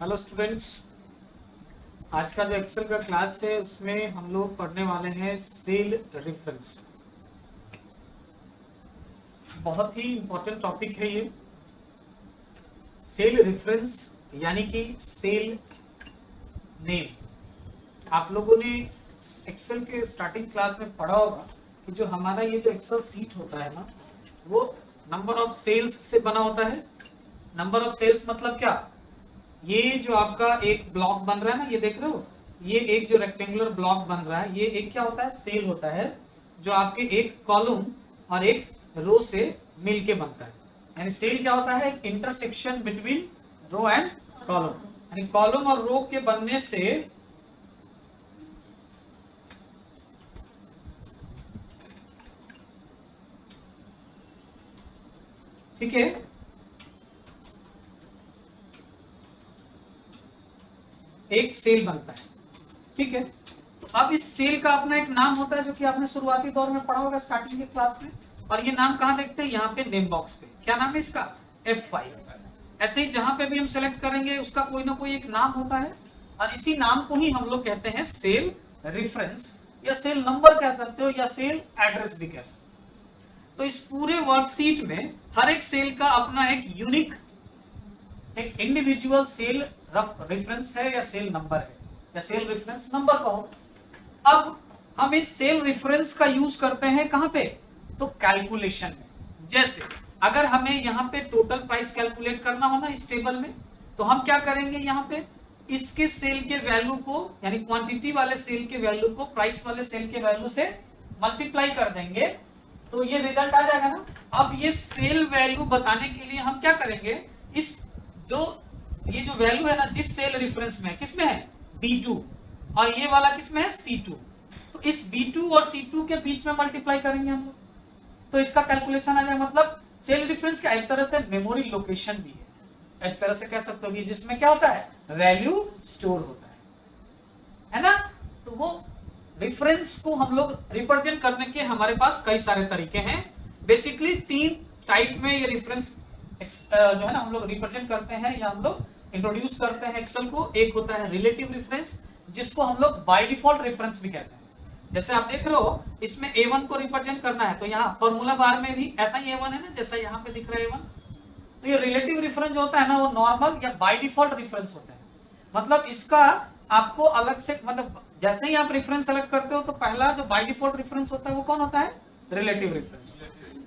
Hello students, आज का जो एक्सेल का क्लास है उसमें हम लोग पढ़ने वाले हैं सेल रेफरेंस। बहुत ही इंपॉर्टेंट टॉपिक है ये सेल रेफरेंस, यानी कि सेल नेम। आप लोगों ने एक्सेल के स्टार्टिंग क्लास में पढ़ा होगा कि जो हमारा ये जो एक्सेल सीट होता है ना, वो नंबर ऑफ सेल्स से बना होता है। नंबर ऑफ सेल्स मतलब क्या? ये जो आपका एक ब्लॉक बन रहा है ना, ये देख रहे हो, ये एक जो रेक्टेंगुलर ब्लॉक बन रहा है, ये एक क्या होता है? सेल होता है, जो आपके एक कॉलम और एक रो से मिलके बनता है। यानी सेल क्या होता है? Intersection between row and column, यानी कॉलम और रो के बनने से ठीक है, एक सेल बनता है। ठीक है, तो अब इस सेल का अपना एक नाम होता है, जो कि आपने शुरुआती दौर में पढ़ा होगा स्टार्टिंग के क्लास में। और ये नाम कहां देखते हैं? यहाँ पे नेम बॉक्स पे। क्या नाम है इसका? F5। ऐसे ही जहां पे भी हम सेलेक्ट करेंगे उसका कोई ना कोई एक नाम होता है, और इसी नाम को ही हम लोग कहते हैं सेल रेफरेंस, या सेल नंबर कह सकते हो, या सेल एड्रेस भी कह सकते हो। तो इस पूरे वर्कशीट में हर एक सेल का अपना एक यूनिक, एक इंडिविजुअल सेल रेफरेंस है, या सेल नंबर है, या सेल रेफरेंस नंबर कहो। अब हम इस सेल रेफरेंस का यूज करते हैं कहां पे? तो कैलकुलेशन में। जैसे अगर हमें यहाँ पे टोटल प्राइस कैलकुलेट करना हो ना इस टेबल में, तो हम क्या करेंगे? यहाँ पे इसके सेल के वैल्यू को, यानी क्वांटिटी वाले सेल के वैल्यू को प्राइस वाले सेल के वैल्यू से मल्टीप्लाई कर देंगे, तो ये रिजल्ट आ जाएगा ना। अब ये सेल वैल्यू बताने के लिए हम क्या करेंगे? इस जो ये जो वैल्यू है ना, जिस सेल रेफरेंस में, किसमें है? B2, और ये वाला किसमें है? C2। तो इस B2 और C2 के बीच में मल्टीप्लाई करेंगे हम लोग, तो इसका कैलकुलेशन आ जाएगा। मतलब सेल रेफरेंस का एक तरह से मेमोरी लोकेशन भी है, एक तरह से कह सकते हो कि जिसमें क्या होता है? वैल्यू स्टोर होता है ना। तो वो रेफरेंस को हम लोग रिप्रेजेंट करने के हमारे पास कई सारे तरीके हैं। बेसिकली 3 टाइप में ये रेफरेंस जो है ना हम लोग रिप्रेजेंट करते हैं, या हम लोग इंट्रोड्यूस करते हैं एक्सेल को। एक होता है रिलेटिव रेफरेंस, जिसको हम लोग बाय डिफॉल्ट रेफरेंस भी कहते हैं। जैसे आप देख रहे हो, इसमें A1 को रिप्रेजेंट करना है, तो यहाँ फॉर्मूला बार में भी ऐसा ही A1 है ना, जैसा यहाँ पे दिख रहा है A1। तो ये रिलेटिव रेफरेंस जो होता है ना, वो नॉर्मल या बाय डिफॉल्ट रेफरेंस होता है। मतलब इसका आपको अलग से, मतलब जैसे ही आप रेफरेंस सेलेक्ट करते हो, तो पहला जो बाय डिफॉल्ट रेफरेंस होता है वो कौन होता है? Relative reference.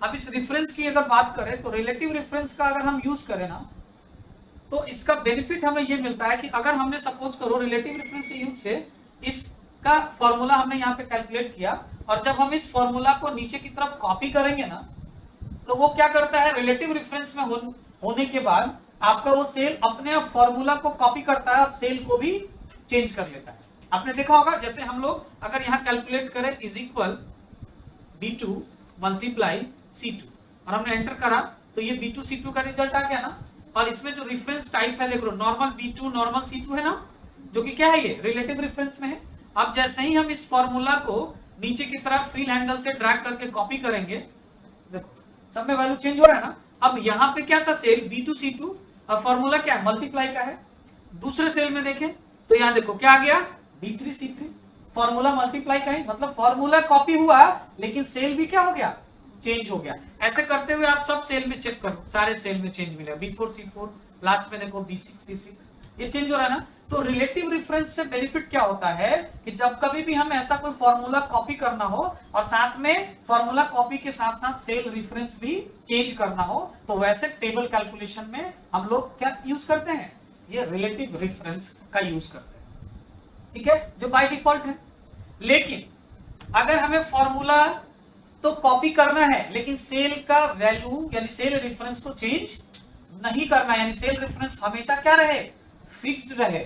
अब इस रेफरेंस की अगर बात करें, तो रिलेटिव रेफरेंस का अगर हम यूज करें ना, तो इसका बेनिफिट हमें ये मिलता है कि अगर हमने सपोज करो रिलेटिव रेफरेंस के यूज से इसका फॉर्मूला हमने यहाँ पे कैलकुलेट किया, और जब हम इस फॉर्मूला को नीचे की तरफ कॉपी करेंगे ना, तो वो क्या करता है? रिलेटिव रेफरेंस में होने के बाद आपका वो सेल अपने आप फॉर्मूला को कॉपी करता है और सेल को भी चेंज कर लेता है। आपने देखा होगा, जैसे हम लोग अगर यहाँ कैलकुलेट करें is equal B2 multiply C2, और हमने एंटर करा, तो ये B2 C2 का रिजल्ट आ गया ना। और इसमें जो रेफरेंस टाइप है, देख लो, नॉर्मल B2 नॉर्मल C2 है ना, जो कि क्या है? ये रिलेटिव रेफरेंस में है। अब जैसे ही हम इस फॉर्मूला को नीचे की तरफ फ्री हैंडल से ड्रैग करके कॉपी करेंगे, देखो सब में वैल्यू चेंज हो रहा है ना। अब यहाँ पे क्या था? सेल B2 C2, और फॉर्मूला क्या है? मल्टीप्लाई का है। दूसरे सेल में देखें तो यहाँ देखो क्या आ गया? B3 C3, फॉर्मूला मल्टीप्लाई का है, मतलब फॉर्मूला कॉपी हुआ लेकिन सेल भी क्या हो गया? चेंज हो गया। ऐसे करते हुए आप सब सेल में चेक करो, सारे सेल में चेंज मिलेगा। B4 C4, लास्ट में देखो B6 C6, ये चेंज हो रहा है ना। तो रिलेटिव रेफरेंस से बेनिफिट क्या होता है कि जब कभी भी हमें ऐसा कोई फॉर्मूला कॉपी करना हो, और साथ में फॉर्मूला कॉपी के साथ साथ सेल रेफरेंस भी चेंज करना हो, तो वैसे टेबल कैलकुलेशन में हम लोग क्या यूज करते हैं? ये रिलेटिव रेफरेंस का यूज करते हैं। ठीक है, जो बाय डिफॉल्ट है। लेकिन अगर हमें फॉर्मूला तो कॉपी करना है, लेकिन सेल का वैल्यू यानी सेल रेफरेंस को चेंज नहीं करना, यानी सेल रेफरेंस हमेशा क्या रहे? फिक्स्ड रहे।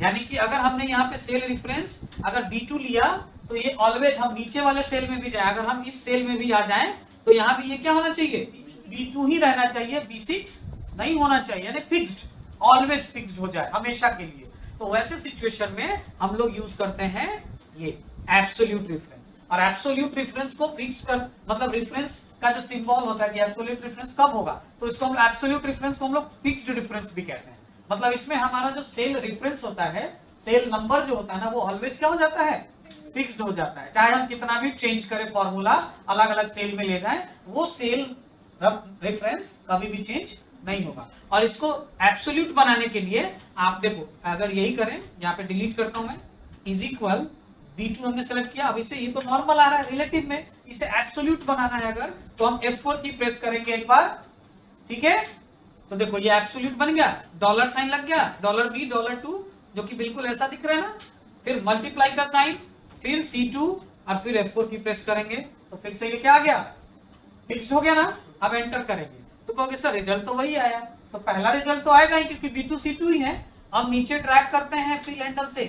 यानी कि अगर हमने यहाँ पे सेल रेफरेंस अगर B2 लिया, तो ये ऑलवेज हम नीचे वाले सेल में भी जाए, अगर हम इस सेल में भी आ जाएं, तो यहाँ भी ये क्या होना चाहिए? B2 ही रहना चाहिए, B6 नहीं होना चाहिए, यानी फिक्स्ड, ऑलवेज फिक्स्ड हो जाए हमेशा के लिए। तो वैसे सिचुएशन में हम लोग यूज करते हैं ये एब्सोल्यूट रेफरेंस। और एब्सोल्यूट रेफरेंस को फिक्स कर, मतलब रेफरेंस का जो सिंबल होता है कि एब्सोल्यूट रेफरेंस कब होगा, तो इसको हम एब्सोल्यूट रेफरेंस को हम लोग फिक्स्ड रेफरेंस भी कहते हैं। मतलब इसमें हमारा जो सेल रेफरेंस होता है, सेल नंबर जो होता है ना, वो ऑलवेज क्या हो जाता है, फिक्स्ड हो जाता है। चाहे हम कितना भी चेंज करें फॉर्मूला, अलग अलग सेल में ले जाएं, वो सेल रेफरेंस कभी भी चेंज नहीं होगा। और इसको एब्सोल्यूट बनाने के लिए आप देखो, अगर यही करें, यहाँ पे डिलीट करता हूं मैं, इज इक्वल B2 हमने सेलेक्ट किया। अब इसे, ये तो नॉर्मल आ रहा है रिलेटिव में, इसे एब्सोल्यूट बनाना है अगर, तो हम F4 की प्रेस करेंगे एक बार, ठीक है। तो देखो ये एब्सोल्यूट बन गया, डॉलर साइन लग गया, $B $2, जो कि बिल्कुल ऐसा दिख रहा है ना। फिर मल्टीप्लाई का साइन, फिर C2 और फिर F4 की प्रेस करेंगे, तो फिर से ये क्या आ गया, फिक्स हो गया ना। अब एंटर करेंगे तो कहोगे सर रिजल्ट तो वही आया, तो पहला रिजल्ट तो आएगा ही क्योंकि B2 C2 ही है। अब नीचे ड्रैग करते हैं फिल हैंडल से,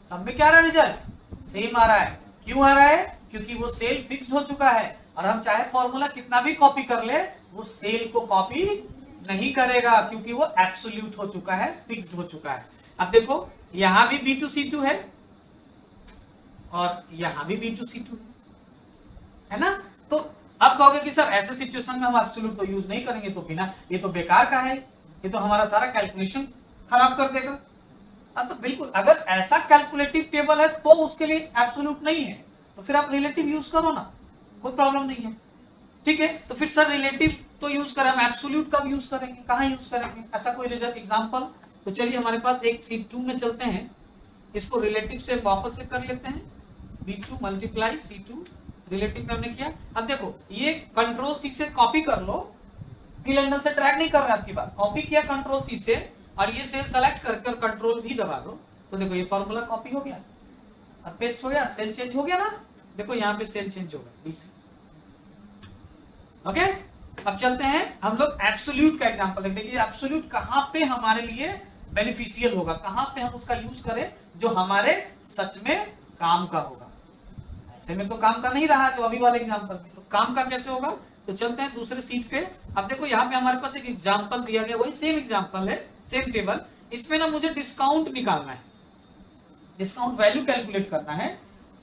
सब में क्या आ रहा है, रिजल्ट सेम आ रहा है। क्यों आ रहा है, क्योंकि वो सेल फिक्स्ड हो चुका है, और हम चाहे फॉर्मूला कितना भी कॉपी कर ले, वो सेल को कॉपी नहीं करेगा क्योंकि वो एब्सोल्यूट हो चुका है, फिक्स्ड हो चुका है। अब देखो यहां भी B2 C2 है और यहां भी B2 C2 है ना। तो अब कहोगे कि सर ऐसे सिचुएशन में हम एब्सोल्यूट तो यूज नहीं करेंगे, तो बिना, ये तो बेकार का है, ये तो हमारा सारा कैलकुलेशन खराब कर देगा। तो बिल्कुल, अगर ऐसा कैलकुलेटिव टेबल है तो उसके लिए एब्सोल्यूट नहीं है, तो फिर आप रिलेटिव यूज करो ना, कोई प्रॉब्लम नहीं है, ठीक है। तो फिर सर रिलेटिव तो यूज करें, हम एब्सोल्यूट कब यूज करेंगे, कहां यूज करेंगे, ऐसा कोई रिजल्ट एग्जांपल। तो चलिए हमारे पास एक C2 में चलते हैं, इसको रिलेटिव से वापस से कर लेते हैं, B2 मल्टीप्लाई C2, रिलेटिव में हमने किया। अब देखो ये कंट्रोल C से कॉपी कर लो, फिल हैंडल से ड्रैग नहीं कर रहा है आपकी बात, कॉपी किया कंट्रोल C से, और ये सेल सेलेक्ट करके और कंट्रोल भी दबा दो, तो देखो ये फॉर्मूला कॉपी हो गया और पेस्ट हो गया, सेल चेंज हो गया ना। देखो यहाँ पे सेल चेंज हो गया, ओके। अब चलते हैं हम लोग एब्सोल्यूट का एग्जांपल देखते हैं कि एब्सोल्यूट कहां पे हमारे लिए बेनिफिशियल होगा, कहां पे हम उसका यूज करें जो हमारे सच में काम का होगा। ऐसे में तो काम का नहीं रहा जो अभी वाले एग्जांपल में, तो काम का कैसे होगा। तो चलते हैं दूसरे सीट पे। अब देखो यहाँ पे हमारे पास एक एग्जांपल दिया गया, वही सेम एग्जांपल है, सेम टेबल। इसमें ना मुझे डिस्काउंट निकालना है, डिस्काउंट वैल्यू कैलकुलेट करना है,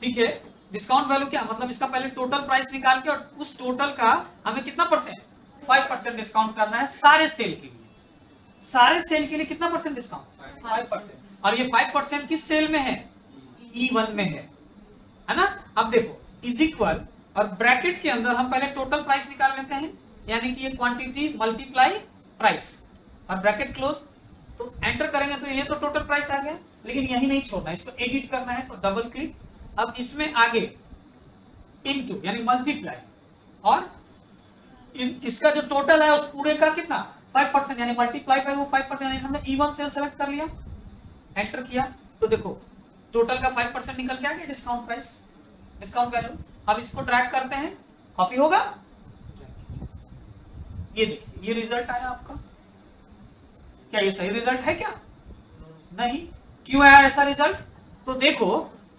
ठीक है। डिस्काउंट वैल्यू क्या मतलब, इसका पहले टोटल प्राइस निकाल के, और उस टोटल का हमें कितना परसेंट, 5% डिस्काउंट करना है सारे सेल के लिए। सारे सेल के लिए कितना परसेंट डिस्काउंट, 5%। और ये 5% किस सेल में है, E1 में है ना। अब देखो इज इक्वल, और ब्रैकेट के अंदर हम पहले टोटल प्राइस निकाल लेते हैं, यानी कि ये क्वांटिटी मल्टीप्लाई प्राइस, और ब्रैकेट क्लोज। तो एंटर करेंगे तो ये तो टोटल प्राइस आ गया, लेकिन यही नहीं छोड़ना, इसको एडिट करना है, तो डबल क्लिक। अब इसमें आगे इनटू यानी मल्टीप्लाई, और इसका जो टोटल है उस पूरे का कितना 5%, यानी मल्टीप्लाई बाय वो 5%, यानी हमने E1 सेल सेलेक्ट कर लिया, एंटर किया, तो देखो टोटल का 5% निकल के आ गया डिस्काउंट प्राइस, डिस्काउंट वैल्यू। अब इसको ड्रैग करते हैं, कॉपी होगा, ये देखिए ये रिजल्ट आया आपका। क्या ये सही रिजल्ट है क्या, नहीं। क्यों आया ऐसा रिजल्ट, तो देखो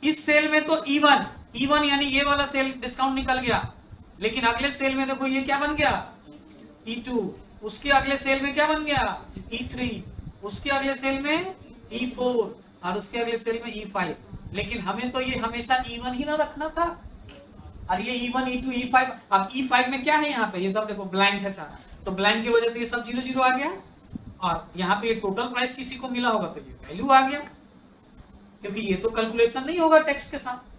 इस सेल में तो E1 यानी ये वाला सेल डिस्काउंट निकल गया, लेकिन अगले सेल में देखो ये क्या बन गया, E2, उसके अगले सेल में क्या बन गया, E3, उसके अगले सेल में E4, और उसके अगले सेल में E5। लेकिन हमें तो ये हमेशा E1 ही ना रखना था, और ये E1 E2 E5। अब E5 में क्या है, यहाँ पे ये सब देखो ब्लैंक है सारा, तो ब्लैंक की वजह से ये सब 0 0 आ गया, और यहाँ पे ये टोटल प्राइस किसी को मिला होगा तो ये वैल्यू आ गया, क्योंकि ये तो कैलकुलेशन नहीं होगा टेक्स्ट के साथ।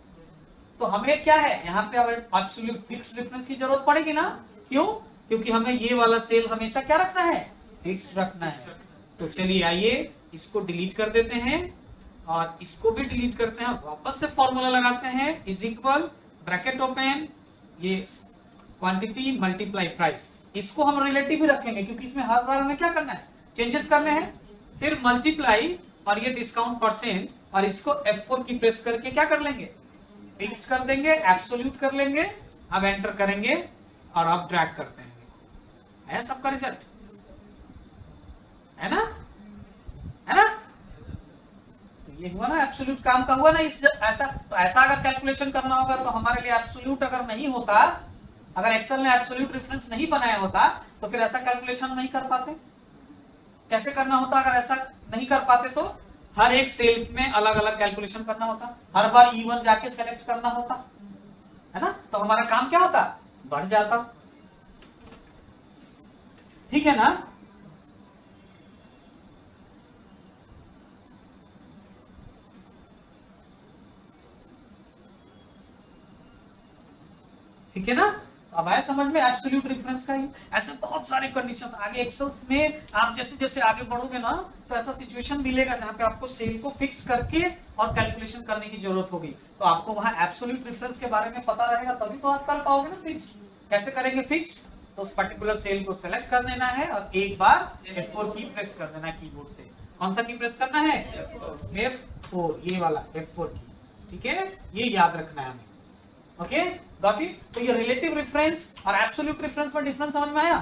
तो हमें क्या है यहाँ पे एब्सोल्यूट फिक्स डिफरेंस की जरूरत पड़ेगी ना, क्यों, क्योंकि हमें ये वाला सेल हमेशा क्या रखना है, फिक्स रखना है। तो चलिए आइए इसको डिलीट कर देते हैं, और इसको भी डिलीट करते हैं, वापस से फॉर्मूला लगाते हैं, इज इक्वल ब्रैकेट ओपन, ये क्वांटिटी मल्टीप्लाई प्राइस। इसको हम रिलेटिव ही रखेंगे क्योंकि इसमें हर बार हमें क्या करना है, चेंजेस करने हैं। फिर मल्टीप्लाई, और ये डिस्काउंट परसेंट, और इसको F4 की प्रेस करके क्या कर लेंगे, फिक्स कर देंगे, एब्सोल्यूट कर लेंगे। अब एंटर करेंगे और अब ड्रैग करते हैं, है सबका रिजल्ट, है ना, है ना। तो ये हुआ ना एब्सोल्यूट, काम का हुआ ना। इस ऐसा अगर कैलकुलेशन करना होगा तो हमारे लिए एब्सोल्यूट अगर नहीं होता, अगर एक्सेल ने एब्सोल्यूट रेफरेंस नहीं बनाया होता, तो फिर ऐसा कैलकुलेशन नहीं कर पाते। कैसे करना होता, अगर ऐसा नहीं कर पाते तो हर एक सेल में अलग अलग कैलकुलेशन करना होता, हर बार E1 जाके सेलेक्ट करना होता, है ना। तो हमारा काम क्या होता, बढ़ जाता, ठीक है ना। ठीक है ना? अब आया समझ में एब्सोल्यूट रेफरेंस का ही। ऐसे बहुत सारे कंडीशंस आगे एक्सेल्स में आप जैसे जैसे आगे बढ़ोगे ना, तो ऐसा सिचुएशन मिलेगा जहां पे आपको सेल को फिक्स करके और कैलकुलेशन करने की जरूरत होगी। तो आपको वहां एब्सोल्यूट रेफरेंस के बारे में पता रहेगा, तभी तो आप कर पाओगे ना फिक्स्ड। कैसे करेंगे फिक्स्ड? तो उस पर्टिकुलर सेल को सेलेक्ट कर लेना है और एक बार F4 की प्रेस कर देना है कीबोर्ड से। कौन सा की प्रेस करना है? F4, ये वाला F4 की। ठीक है, ये याद रखना है हमें। Okay, got it? तो ये रिलेटिव रेफरेंस और एब्सोल्यूट रेफरेंस में डिफरेंस समझ में आया?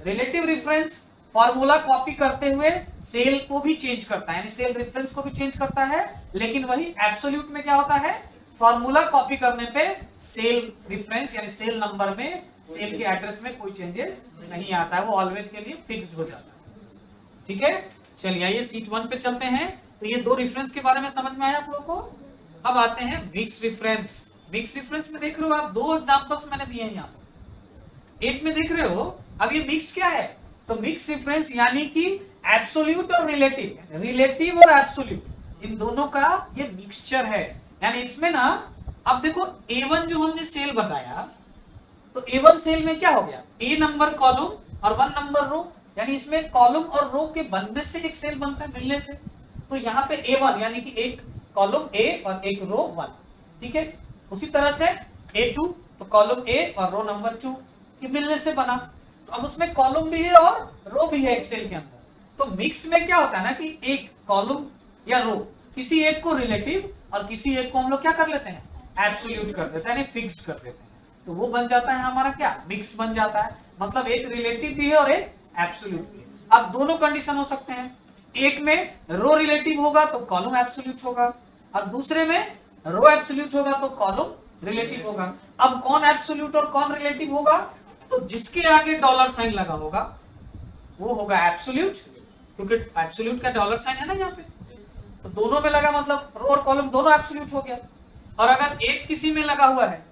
रिलेटिव रेफरेंस फॉर्मूला कॉपी करते हुए सेल को भी चेंज करता है, यानी सेल रेफरेंस को भी चेंज करता है, लेकिन वही एब्सोल्यूट में क्या होता है? फॉर्मूला कॉपी करने पे सेल रेफरेंस यानी सेल नंबर में, सेल के एड्रेस में कोई चेंजेस नहीं आता है, वो ऑलवेज के लिए फिक्स्ड हो जाता है। ठीक है, चलिए आइए शीट 1 पे चलते हैं। तो ये दो रेफरेंस के बारे में समझ में आया आप लोगों को। अब आते हैं मिक्स रेफरेंस। मिक्स रेफरेंस में देख रहे हो आप, दो एग्जांपल्स मैंने दिए हैं यहाँ पे। एक में देख रहे हो, अब ये मिक्स क्या है? तो मिक्स रेफरेंस यानी कि एब्सोल्यूट और रिलेटिव, रिलेटिव और एब्सोल्यूट, इन दोनों का ये मिक्सचर है। यानी इसमें ना, अब देखो A1 जो हमने सेल बताया, तो A1 सेल में क्या हो गया? A नंबर कॉलम और 1 नंबर रो, यानी इसमें कॉलम और रो के बनने से एक सेल बनता है, मिलने से। तो यहाँ पे A1 यानी कि एक कॉलम A और एक रो 1। ठीक है, उसी तरह से A2 तो कॉलम A और रो नंबर 2 के मिलने से बना। तो अब उसमें कॉलम भी है और रो भी है एक सेल के अंदर। तो मिक्स में क्या होता है ना कि एक कॉलम या रो, किसी एक को रिलेटिव और किसी एक को हम लोग क्या कर लेते हैं? एब्सोल्यूट कर देते हैं, यानी फिक्स्ड कर देते हैं। तो वो बन जाता है हमारा क्या? मिक्स बन जाता है। मतलब एक रिलेटिव भी है और एक एब्सोल्यूट भी है। अब दोनों कंडीशन हो सकते हैं, एक में रो रिलेटिव होगा तो कॉलम एब्सोल्यूट होगा, और दूसरे में रो एब्सोल्यूट होगा तो कॉलम रिलेटिव होगा। अब कौन एब्सोल्यूट और कौन रिलेटिव होगा? तो जिसके आगे डॉलर साइन लगा होगा वो होगा एब्सोल्यूट, क्योंकि एब्सोल्यूट का डॉलर साइन है ना यहाँ पे। तो दोनों में लगा मतलब रो और कॉलम दोनों एब्सोल्यूट हो गया। और अगर एक किसी में लगा हुआ है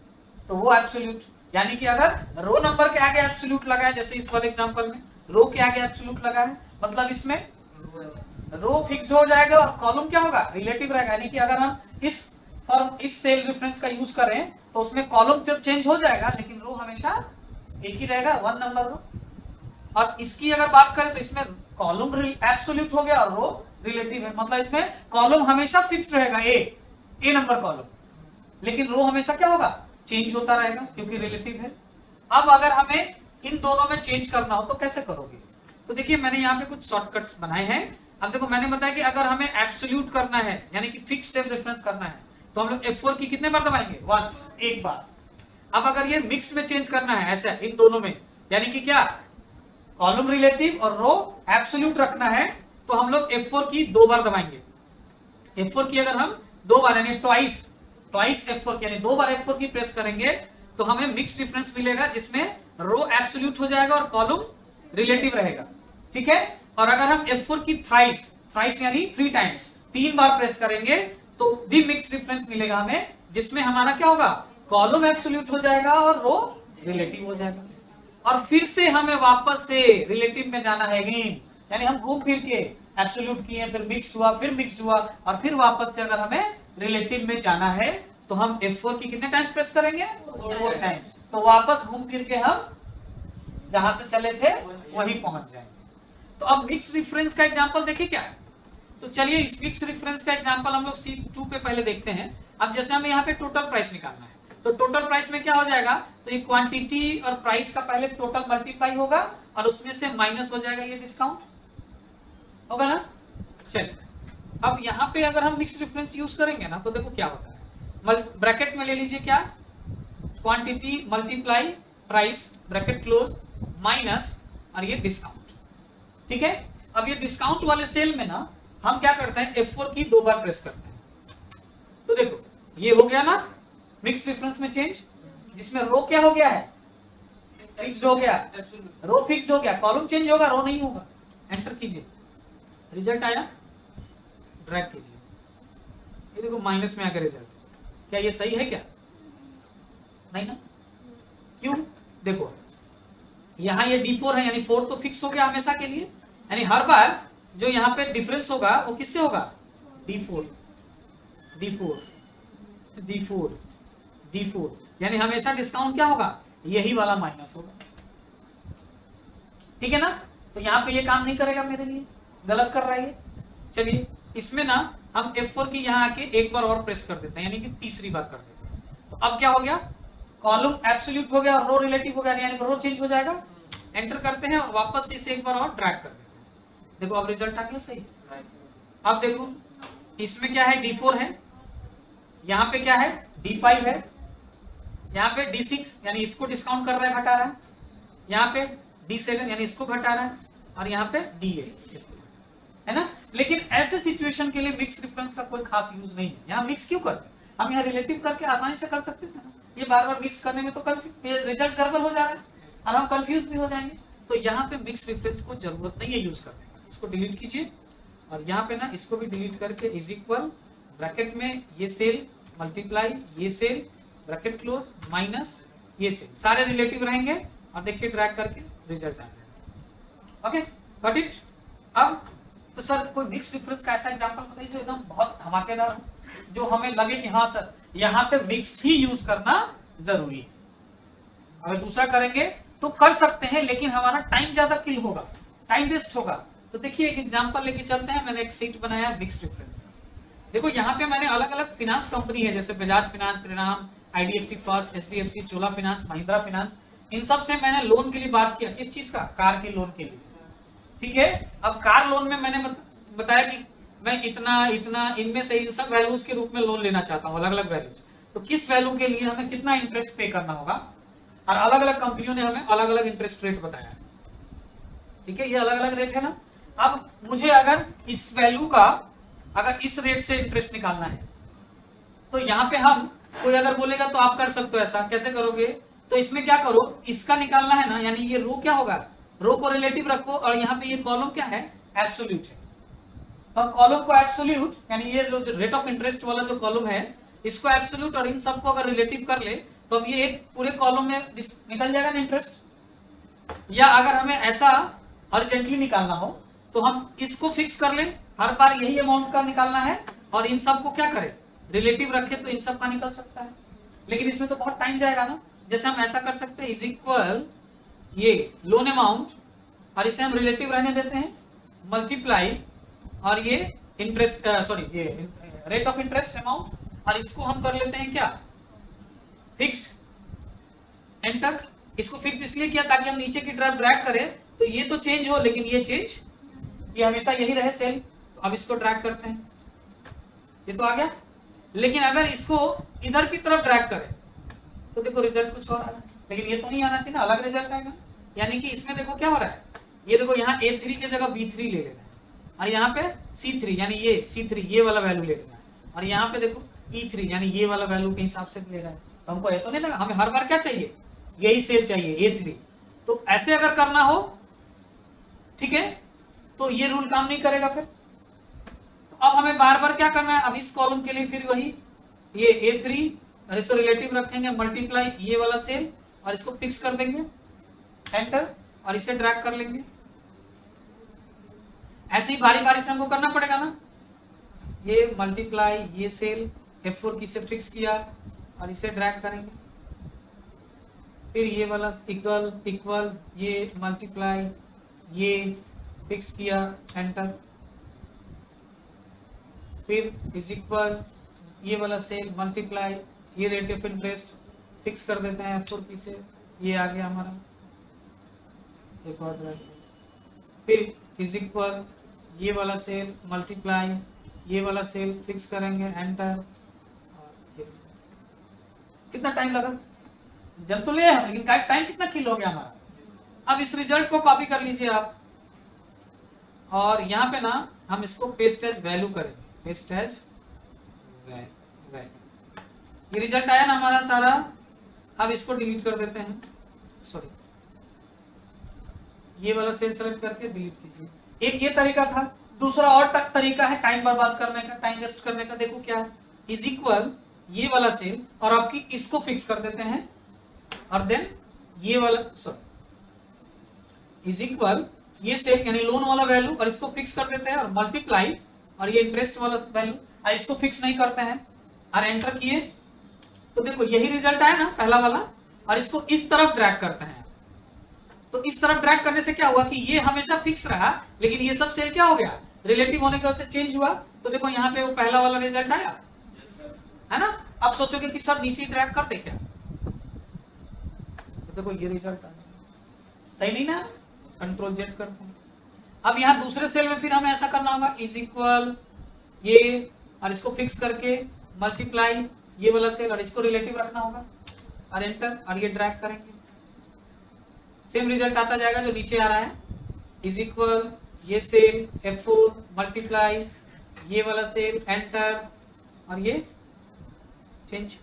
तो वो एब्सोल्यूट, यानी कि अगर रो नंबर के आगे एब्सोल्यूट लगा है, जैसे इस वाले एग्जांपल में रो के आगे एब्सोल्यूट लगा है, मतलब इसमें रो फिक्स्ड हो जाएगा और कॉलम क्या होगा? रिलेटिव रहेगा। यानी कि अगर हम इस सेल रेफरेंस का यूज करें तो उसमें कॉलम चेंज हो जाएगा, लेकिन रो हमेशा एक ही रहेगा, 1 नंबर रो। और इसकी अगर बात करें तो इसमें कॉलम एब्सोल्यूट हो गया और रो रिलेटिव है, मतलब इसमें कॉलम हमेशा फिक्स रहेगा, ए नंबर कॉलम, लेकिन रो हमेशा क्या होगा? चेंज होता रहेगा, क्योंकि रिलेटिव है। अब अगर हमें इन दोनों में चेंज करना हो तो कैसे करोगे? तो देखिए मैंने यहाँ पे कुछ शॉर्टकट्स बनाए हैं। अब देखो मैंने बताया कि अगर हमें एब्सोल्यूट करना है यानी कि फिक्स सेल रेफरेंस करना है तो हम लोग F4 की कितने बार दबाएंगे? वंस, एक बार। अब अगर ये मिक्स में चेंज करना है ऐसा इन दोनों में, यानी कि क्या कॉलम रिलेटिव और रो एब्सोल्यूट रखना है, तो हम लोग F4 की 2 बार दबाएंगे। F4 की अगर हम 2 बार यानी ट्वाइस F4 की यानी 2 बार F4 की प्रेस करेंगे तो हमें मिक्स डिफरेंस मिलेगा, जिसमें रो एब्सोल्यूट हो जाएगा और कॉलम रिलेटिव रहेगा। ठीक है, और अगर हम F4 की थ्राइस यानी 3 टाइम्स 3 बार प्रेस करेंगे तो भी मिक्स डिफरेंस मिलेगा हमें, जिसमें हमारा क्या होगा? कॉलम एब्सोल्यूट हो जाएगा और रो रिलेटिव हो जाएगा। और फिर से हमें वापस से रिलेटिव में जाना है अगेन, यानी हम घूम फिर के एब्सोल्यूट किए, फिर मिक्स्ड हुआ, फिर मिक्स्ड हुआ, और फिर वापस से अगर हमें रिलेटिव में जाना है तो हम F4 की कितने टाइम्स प्रेस करेंगे? 4 टाइम्स। तो वापस घूम फिर के हम जहां से चले थे वहीं पहुंच जाएंगे। तो अब मिक्स रेफरेंस का एग्जांपल देखिए क्या है। तो चलिए इस मिक्स रेफरेंस का एग्जांपल हम लोग शीट 2 पे पहले देखते हैं। अब जैसे हमें यहाँ पे टोटल प्राइस निकालना है, तो टोटल प्राइस में क्या हो जाएगा? तो ये क्वांटिटी और प्राइस का पहले टोटल मल्टीप्लाई होगा और उसमें से माइनस हो जाएगा ये डिस्काउंट, होगा ना? चलिए अब यहाँ पे अगर हम मिक्स रेफरेंस यूज करेंगे ना तो देखो क्या होता है। ब्रैकेट में ले लीजिए क्या, quantity multiply price bracket close minus और ये डिस्काउंट। ठीक है, अब ये डिस्काउंट वाले सेल में ना हम क्या करते हैं? F4 की 2 बार प्रेस करते हैं। तो देखो ये हो गया ना मिक्स डिफरेंस में चेंज, जिसमें रो क्या हो गया है? फिक्स्ड हो गया, रो फिक्स्ड हो गया, कॉलम चेंज होगा, रो नहीं होगा। एंटर कीजिए, रिजल्ट आया, ड्रैग कीजिए, ये देखो माइनस में आकर रिजल्ट। क्या ये सही है क्या? नहीं ना? क्यों? देखो यहाँ ये D4 है, यानी 4 तो फिक्स हो गया हमेशा के लिए, यानी हर बार जो यहाँ पे डिफरेंस होगा वो किससे होगा? D4 D4 D4 D4, यानी हमेशा डिस्काउंट क्या होगा? यही वाला माइनस होगा, ठीक है ना। तो यहाँ पे ये काम नहीं करेगा मेरे लिए, गलत कर रहा है ये। चलिए इसमें ना हम F4 की यहाँ आके एक बार और प्रेस कर देते हैं, यानी कि तीसरी बार कर देते हैं। तो अब क्या हो गया, कॉलम एब्सोल्यूट हो गया और रो रिलेटिव हो गया, यानी रो चेंज हो जाएगा। एंटर करते हैं और वापस से इसे एक बार और ड्रैग कर देते हैं। देखो अब रिजल्ट आ गया सही। अब देखो इसमें क्या है, D4 है, यहाँ पे क्या है, D5 है, यहाँ पे D6 यानी इसको डिस्काउंट कर रहा है, घटा रहा है, यहाँ पे D7 यानी इसको घटा रहा है, और यहाँ पे D8 है ना। लेकिन ऐसे सिचुएशन के लिए मिक्स डिफरेंस का कोई खास यूज नहीं है। यहाँ मिक्स क्यों करते हैं, हम यहाँ रिलेटिव करके आसानी से कर सकते थे ना। ये बार बार मिक्स करने में तो रिजल्ट गड़बड़ हो जा रहा है और हम कंफ्यूज भी हो जाएंगे। तो यहाँ पे मिक्स डिफरेंस को जरूरत नहीं है यूज करने का। इसको डिलीट कीजिए और यहाँ पे ना इसको भी डिलीट करके इज इक्वल ब्रैकेट में ये सेल मल्टीप्लाई ये सेल ब्रैकेट क्लोज माइनस ये सेल, सारे रिलेटिव रहेंगे और देखिए ड्रैग करके रिजल्ट आ जाएगा। Okay got it. अब तो सर कोई मिक्स डिफरेंस का ऐसा एग्जांपल बताइए जो एकदम बहुत धमाकेदार हो, जो हमें लगे कि हाँ सर यहाँ पे मिक्स ही यूज करना जरूरी है। अगर दूसरा करेंगे तो कर सकते हैं, लेकिन हमारा टाइम ज्यादा किल होगा, टाइम वेस्ट होगा। तो देखिए एक एग्जांपल लेके चलते हैं। मैंने एक सीट बनाया मिक्स डिफरेंस। देखो यहाँ पे मैंने अलग अलग फिनांस कंपनी है, जैसे Bajaj finance, Shriram, IDFC first, HDFC, चोला फिनांस, महिंद्रा फिनांस, इन सब से मैंने लोन के लिए बात किया। किस चीज का, कार के लोन के लिए, ठीक है। अब कार लोन में मैंने बताया कि मैं इतना इतना इनमें से इन सब वैल्यूज के रूप में लोन लेना चाहता हूँ, अलग अलग वैल्यूज। तो किस वैल्यू के लिए हमें कितना इंटरेस्ट पे करना होगा, और अलग अलग कंपनियों ने हमें अलग अलग इंटरेस्ट रेट बताया, ठीक है। ये अलग अलग रेट है ना। अब मुझे अगर इस वैल्यू का अगर इस रेट से इंटरेस्ट निकालना है, तो यहाँ पे हम कोई अगर बोलेगा तो आप कर सकते हो। ऐसा कैसे करोगे, तो इसमें क्या करो, इसका निकालना है ना, यानी ये रो क्या होगा, रो को रिलेटिव रखो, और यहाँ पे ये कॉलम क्या है, एब्सोल्यूट है। तो कॉलम को एब्सोल्यूट यानी ये जो रेट ऑफ इंटरेस्ट वाला जो कॉलम है इसको एब्सोल्यूट और इन सबको अगर रिलेटिव कर ले तो अब ये एक पूरे कॉलम में निकल जाएगा ना इंटरेस्ट। या अगर हमें ऐसा अर्जेंटली निकालना हो तो हम इसको फिक्स कर लें, हर बार यही अमाउंट का निकालना है, और इन सबको क्या करें, रिलेटिव रखे, तो इन सब का निकल सकता है। लेकिन इसमें तो बहुत टाइम जाएगा ना। जैसे हम ऐसा कर सकते हैं, इज इक्वल ये लोन अमाउंट, और इसे हम रिलेटिव रहने देते हैं, मल्टीप्लाई और ये इंटरेस्ट सॉरी ये रेट ऑफ इंटरेस्ट अमाउंट, और इसको हम कर लेते हैं क्या, फिक्स्ड। एंटर। इसको फिक्स्ड इसलिए किया ताकि हम नीचे की तरफ ड्रैग करें तो ये तो चेंज हो, लेकिन ये चेंज, ये हमेशा यही रहे सेल। तो अब इसको ड्रैग करते हैं, ये तो आ गया। लेकिन अगर इसको इधर की तरफ ड्रैग करें तो देखो रिजल्ट कुछ और आ रहा है, लेकिन ये तो नहीं आना चाहिए ना, अलग रिजल्ट आएगा। यानी कि इसमें देखो क्या हो रहा है, ये देखो यहाँ A3 की जगह B3 ले लेना है, और यहाँ पे C3 यानी ये C3 ये वाला वैल्यू ले लेना है, और यहाँ पे देखो E3 यानी ये वाला वैल्यू के हिसाब से ले रहा है। तो हमको ये तो नहीं लगा, हमें हर बार क्या चाहिए, यही सेल चाहिए A3। तो ऐसे अगर करना हो, ठीक है, तो ये रूल काम नहीं करेगा फिर। तो अब हमें बार बार क्या करना है, अब इस कॉलम के लिए फिर वही ये A3 और इसको रिलेटिव रखेंगे, मल्टीप्लाई ये वाला सेल, और इसको फिक्स कर देंगे, एंटर, और इसे ड्रैग कर लेंगे। ऐसे ही बारी बारी से हमको करना पड़ेगा ना। ये मल्टीप्लाई ये सेल F4 की से फिक्स किया और इसे ड्रैग करेंगे, फिर ये वाला इक्वल इक्वल ये मल्टीप्लाई ये फिक्स किया, एंटर, फिर इज इक्वल ये वाला सेल मल्टीप्लाई ये रेट ऑफ इंटरेस्ट फिक्स कर देते हैं F4 की से, ये आ गया हमारा एक और ड्रैग, फिर इज इक्वल ये वाला सेल मल्टीप्लाई ये वाला सेल फिक्स करेंगे, एंटर। कितना टाइम लगा, जब तो ले हम, लेकिन टाइम कितना किल हो गया हमारा। अब इस रिजल्ट को कॉपी कर लीजिए आप, और यहाँ पे ना हम इसको पेस्ट एज वैल्यू करेंगे, पेस्ट एज वैल्यू। ये रिजल्ट आया ना हमारा सारा। अब इसको डिलीट कर देते हैं, सॉरी ये वाला सेल सेलेक्ट करके डिलीट कीजिए। एक ये तरीका था। दूसरा और तरीका है टाइम बर्बाद करने का, टाइम वेस्ट करने का। देखो क्या है, इज इक्वल ये वाला सेल और आपकी इसको फिक्स कर देते हैं, और देन ये वाला सॉरी इज इक्वल ये सेल यानी लोन वाला वैल्यू और इसको फिक्स कर देते हैं, और मल्टीप्लाई और ये इंटरेस्ट वाला वैल्यू, और इसको फिक्स नहीं करते हैं, और एंटर किए तो देखो यही रिजल्ट आया ना पहला वाला। और इसको इस तरफ ड्रैग करते हैं, तो इस तरफ ड्रैग करने से क्या हुआ कि ये हमेशा फिक्स रहा, लेकिन ये सब सेल क्या हो गया, रिलेटिव होने की वजह से चेंज हुआ। तो देखो यहाँ पे वो पहला वाला रिजल्ट आया है ना। अब सोचोगे कि सब नीचे ड्रैग कर दे क्या, तो देखो ये रिजल्ट आया, सही नहीं ना। कंट्रोल जेड करते हैं। अब यहाँ दूसरे सेल में फिर हमें ऐसा करना होगा, इज इक्वल ये, और इसको फिक्स करके मल्टीप्लाई ये वाला सेल, और इसको रिलेटिव रखना होगा, और एंटर, और ये ड्रैग करेंगे, सेम रिजल्ट आता जाएगा जो नीचे आ रहा है। इज इक्वल ये सेल F4 मल्टीप्लाई ये वाला सेल, एंटर, और ये चेंज,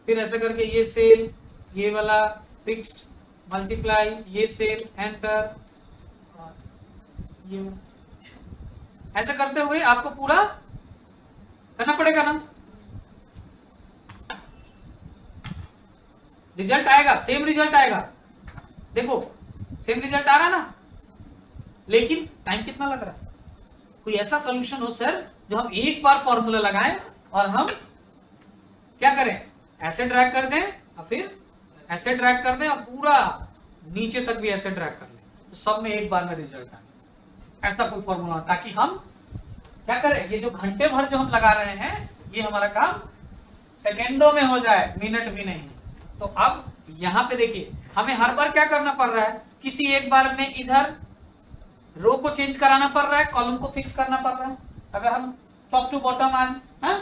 फिर ऐसा करके ये सेल ये वाला फिक्स्ड मल्टीप्लाई ये सेल, एंटर, और ये ऐसा करते हुए आपको पूरा करना पड़ेगा ना। रिजल्ट आएगा, सेम रिजल्ट आएगा, देखो सेम रिजल्ट आ रहा ना, लेकिन टाइम कितना लग रहा है। कोई ऐसा सॉल्यूशन हो सर जो हम एक बार फॉर्मूला लगाएं और हम क्या करें, ऐसे ड्रैग कर दें और फिर ऐसे ड्रैग कर दें और पूरा नीचे तक भी ऐसे ड्रैग कर लें, तो सब में एक बार में रिजल्ट आए। ऐसा कोई फॉर्मूला, ताकि हम क्या करें, ये जो घंटे भर जो हम लगा रहे हैं ये हमारा काम सेकेंडों में हो जाए, मिनट भी नहीं। तो अब यहाँ पे देखिए हमें हर बार क्या करना पड़ रहा है, किसी एक बार में इधर रो को चेंज कराना पड़ रहा है, कॉलम को फिक्स करना पड़ रहा है। अगर हम टॉप टू बॉटम आ रहे हैं,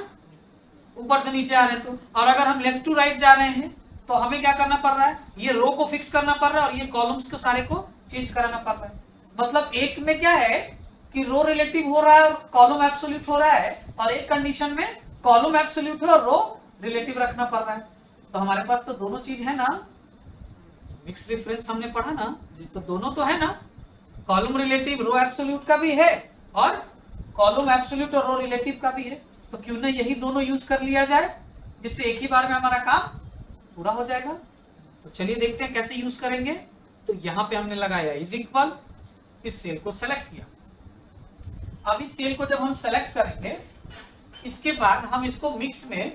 ऊपर से नीचे आ रहे हैं तो, और अगर हम लेफ्ट टू राइट जा रहे हैं तो हमें क्या करना पड़ रहा है, ये रो को फिक्स करना पड़ रहा है और ये कॉलम्स को सारे को चेंज कराना पड़ रहा है। मतलब एक में क्या है कि रो रिलेटिव हो रहा है और कॉलम एब्सोल्यूट हो रहा है, और एक कंडीशन में कॉलम एब्सोल्यूट है और रो रिलेटिव रखना पड़ रहा है। तो हमारे पास तो दोनों चीज है ना, मिक्स रेफरेंस हमने पढ़ा ना, तो दोनों तो है ना, कॉलम रिलेटिव रो एब्सोल्यूट का भी है और कॉलम एब्सोल्यूट और रो रिलेटिव का भी है। तो क्यों ना यही दोनों यूज कर लिया जाए, जिससे एक ही बार में हमारा काम पूरा हो जाएगा। तो चलिए देखते हैं कैसे यूज करेंगे। तो यहाँ पे हमने लगाया इज इक्वल, इस सेल को सेलेक्ट किया। अब इस सेल को जब हम सेलेक्ट करेंगे, इसके बाद हम इसको मिक्स में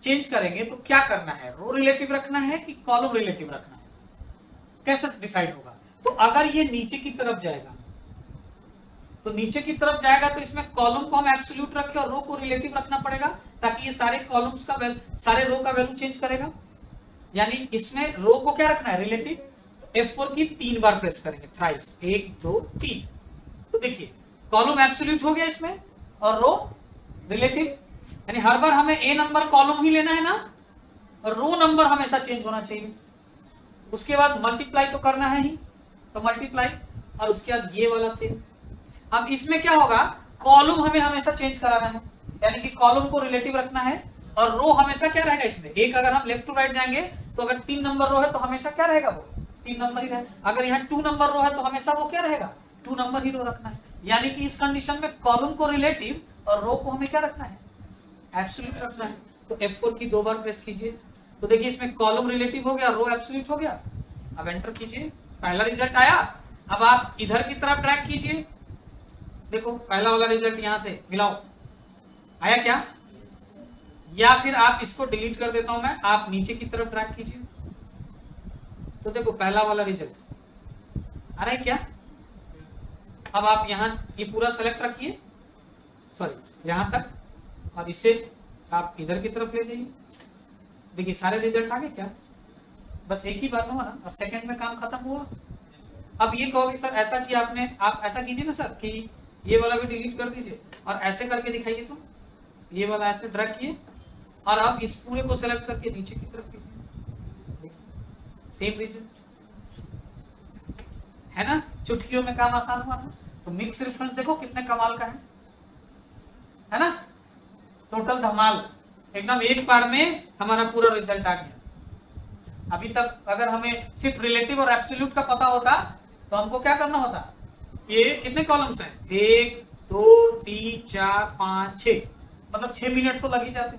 चेंज करेंगे, तो क्या करना है, रो रिलेटिव रखना है कि कॉलम रिलेटिव रखना है, कैसे डिसाइड होगा। तो अगर ये नीचे की तरफ जाएगा, तो नीचे की तरफ जाएगा तो इसमें कॉलम को हम एब्सोल्यूट रखें और रो को रिलेटिव रखना पड़ेगा, ताकि ये सारे कॉलम्स का वैल्यू, सारे रो का वैल्यू चेंज करेगा। यानी इसमें रो को क्या रखना है, रिलेटिव। F4 की 3 बार प्रेस करेंगे, थ्राइस, 1 2 3। तो देखिए कॉलम एब्सोल्यूट हो गया इसमें और रो रिलेटिव, यानी हर बार हमें A नंबर कॉलम ही लेना है ना, और रो नंबर हमेशा चेंज होना चाहिए। उसके बाद मल्टीप्लाई तो करना है ही, तो मल्टीप्लाई, और उसके बाद ये वाला सेल। अब इसमें क्या होगा, कॉलम हमें हमेशा चेंज कराना है, यानी कि कॉलम को रिलेटिव रखना है, और रो हमेशा क्या रहेगा इसमें, एक अगर हम लेफ्ट टू राइट जाएंगे तो अगर 3 नंबर रो है तो हमेशा क्या रहेगा, वो 3 नंबर ही रहेगा। अगर यहाँ 2 नंबर रो है तो हमेशा वो क्या रहेगा, 2 नंबर ही रो रखना है। यानी कि इस कंडीशन में कॉलम को रिलेटिव और रो को हमें क्या रखना है, एब्सोल्यूट रखना है। तो F4 की 2 बार प्रेस कीजिए, तो देखिए इसमें कॉलम रिलेटिव हो गया, रो एब्सोल्यूट हो गया। अब एंटर कीजिए, पहला रिजल्ट आया। अब आप इधर की तरफ ड्रैग कीजिए, देखो पहला वाला रिजल्ट यहां से मिलाओ, आया क्या, या फिर आप इसको डिलीट कर देता हूं मैं, आप नीचे की तरफ ड्रैग कीजिए, तो देखो पहला वाला रिजल्ट आ रहा है क्या। अब आप यहां ये पूरा सेलेक्ट रखिए, सॉरी यहां तक, और इसे आप इधर की तरफ ले जाइए, देखिए सारे रिजल्ट आ गए क्या। बस एक ही बात हुआ ना, और सेकंड में काम खत्म हुआ। अब ये कहोगे सर ऐसा किया आपने, आप ऐसा कीजिए ना सर कि ये वाला भी डिलीट कर दीजिए और ऐसे करके दिखाइए, तो ये वाला ऐसे ड्रैग किए और अब इस पूरे को सेलेक्ट करके नीचे की तरफ कीजिए, सेम रिजल्ट है ना। चुटकियों में काम आसान हुआ ना। तो मिक्स रेफरेंस देखो कितने कमाल का है ना, टोटल धमाल, एकदम एक बार में हमारा पूरा रिजल्ट आ गया। अभी तक अगर हमें सिर्फ रिलेटिव और एब्सोल्यूट का पता होता तो हमको क्या करना होता, ये कितने कॉलम्स हैं, 1 2 3 4 5 6, मतलब 6 मिनट तो लग ही जाते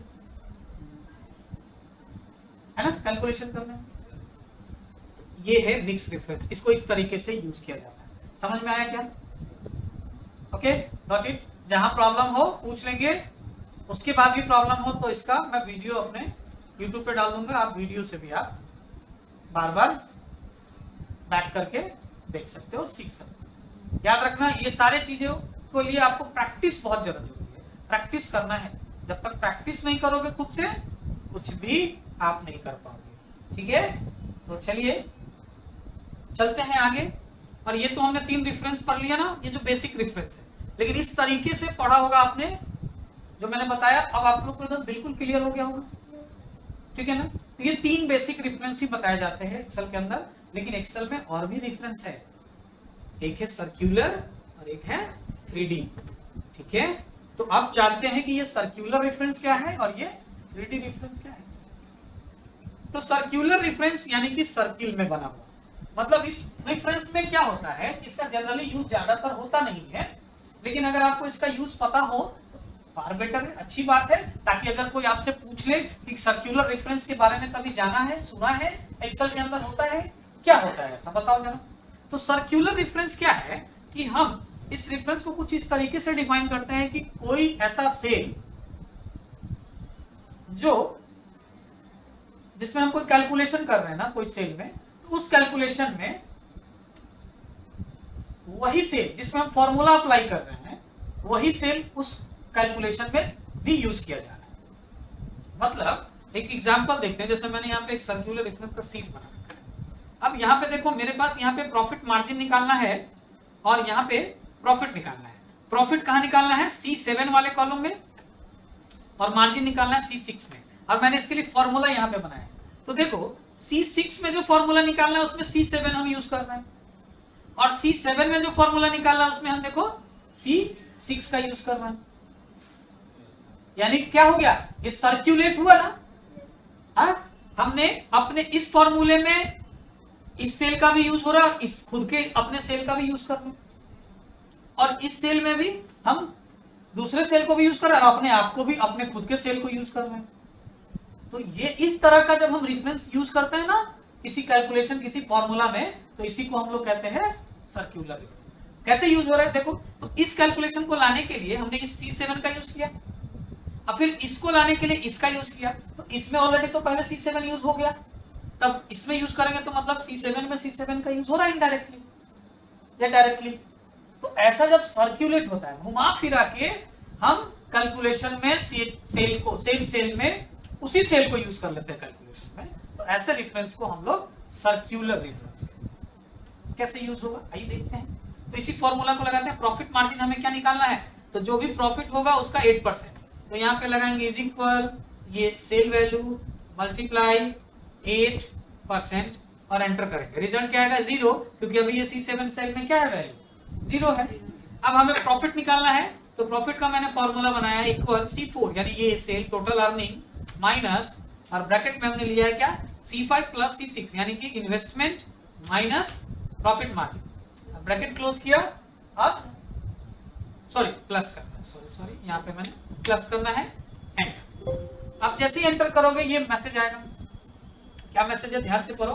है ना कैलकुलेशन करने में। ये है मिक्स रेफरेंस, इसको इस तरीके से यूज किया जाता है। समझ में आया क्या, ओके नॉट इट। जहां प्रॉब्लम हो पूछ लेंगे, उसके बाद भी प्रॉब्लम हो तो इसका मैं वीडियो अपने YouTube पे डाल दूंगा, आप वीडियो से भी आप बार बार बैठ करके देख सकते हो और सीख सकते हो। याद रखना ये सारे चीजें के लिए आपको प्रैक्टिस बहुत जरूरी है, प्रैक्टिस करना है। जब तक प्रैक्टिस नहीं करोगे खुद से कुछ भी आप नहीं कर पाओगे। ठीक है, तो चलिए चलते हैं आगे। और ये तो हमने 3 रेफरेंस पढ़ लिया ना, ये जो बेसिक रेफरेंस है, लेकिन इस तरीके से पढ़ा होगा आपने जो मैंने बताया। अब आप लोग को एकदम बिल्कुल क्लियर हो गया होगा, ठीक है ना। तो ये 3 बेसिक रेफरेंस ही बताए जाते हैं एक्सेल के अंदर, लेकिन एक्सेल में और भी रेफरेंस है। एक है सर्कुलर और एक है 3D। ठीक है, तो अब जानते हैं कि ये सर्कुलर रेफरेंस क्या है और ये 3D रेफरेंस क्या है। तो सर्कुलर रेफरेंस यानी कि सर्किल में बना हुआ, मतलब इस रेफरेंस में क्या होता है, इसका जनरली यूज ज्यादातर होता नहीं है, लेकिन अगर आपको इसका यूज पता हो तो फार बेटर है, अच्छी बात है। ताकि अगर कोई आपसे पूछ ले कि सर्कुलर रेफरेंस के बारे में कभी जाना है, सुना है, एक्सेल के अंदर होता है, क्या होता है, ऐसा बताओ जरा। तो सर्कुलर रेफरेंस क्या है कि हम इस रेफरेंस को कुछ इस तरीके से डिफाइन करते हैं कि कोई ऐसा सेल जो जिसमें हम कोई कैलकुलेशन कर रहे हैं ना कोई सेल में, तो उस कैलकुलेशन में वही सेल जिसमें हम फॉर्मूला अप्लाई कर रहे हैं, वही सेल उस कैलकुलेशन में भी यूज किया जा रहा है। मतलब एक एग्जांपल देखते हैं, जैसे मैंने यहाँ पे एक सर्कुलर रेफरेंस का सीट बना रखा है। अब यहाँ पे देखो मेरे पास यहाँ पे प्रॉफिट मार्जिन निकालना है और यहाँ पे प्रॉफिट निकालना है। प्रॉफिट कहाँ निकालना है, C7 वाले कॉलम में, और मार्जिन निकालना है C6 में। और मैंने इसके लिए फॉर्मूला यहाँ पे बनाया। तो देखो C6 में जो फॉर्मूला निकालना है उसमें C7 हम यूज कर रहे हैं, और C7 में जो फॉर्मूला निकालना है उसमें हम देखो C6 का यूज कर रहे हैं। यानी क्या हो गया, ये सर्कुलेट हुआ ना। हमने अपने इस फॉर्मूले में इस सेल का भी यूज हो रहा है और इस खुद के अपने सेल का भी यूज कर रहे हैं, और इस सेल में भी हम दूसरे सेल को भी यूज कर रहे हैं और अपने आप को भी अपने खुद के सेल को यूज कर रहे हैं। तो ये इस तरह का जब हम रेफरेंस यूज करते हैं ना किसी कैलकुलेशन किसी फॉर्मूला में, तो इसी को हम लोग कहते हैं सर्कुलर रेफरेंस। कैसे यूज हो रहा है देखो, तो इस कैलकुलेशन को लाने के लिए हमने इस C7 का यूज किया, अब फिर इसको लाने के लिए इसका यूज किया, तो इसमें ऑलरेडी तो पहले C7 यूज हो गया, तब इसमें यूज करेंगे तो मतलब C7 में C7 का यूज हो रहा है इनडायरेक्टली या डायरेक्टली। तो ऐसा जब सर्कुलेट होता है घुमा फिरा के हम कैलकुलेशन में सेल को सेम सेल में उसी सेल को यूज कर लेते हैं कैलकुलेशन में, तो ऐसे रेफरेंस को हम लोग सर्कुलर रेफरेंस। कैसे यूज होगा आइए देखते हैं। तो इसी फॉर्मूला को लगाते हैं। प्रॉफिट मार्जिन हमें क्या निकालना है, तो जो भी प्रॉफिट होगा उसका 8%, तो यहाँ पे लगाएंगे इज इक्वल ये सेल वैल्यू मल्टीप्लाई 8% और एंटर करेंगे। रिजल्ट क्या आएगा 0, क्योंकि अभी ये C7 सेल में क्या है वैल्यू 0 है। अब हमें प्रॉफिट निकालना है, तो प्रॉफिट का मैंने फॉर्मूला बनाया इक्वल C4 यानी ये सेल टोटल अर्निंग माइनस, और ब्रैकेट में हमने लिया है क्या C5 प्लस C6 यानी कि investment minus profit margin. Bracket close किया, अब सॉरी प्लस करना है, सॉरी यहाँ पे मैंने प्लस करना है, एंटर। अब जैसे ही एंटर करोगे ये मैसेज आएगा। क्या मैसेज है, ध्यान से पढ़ो।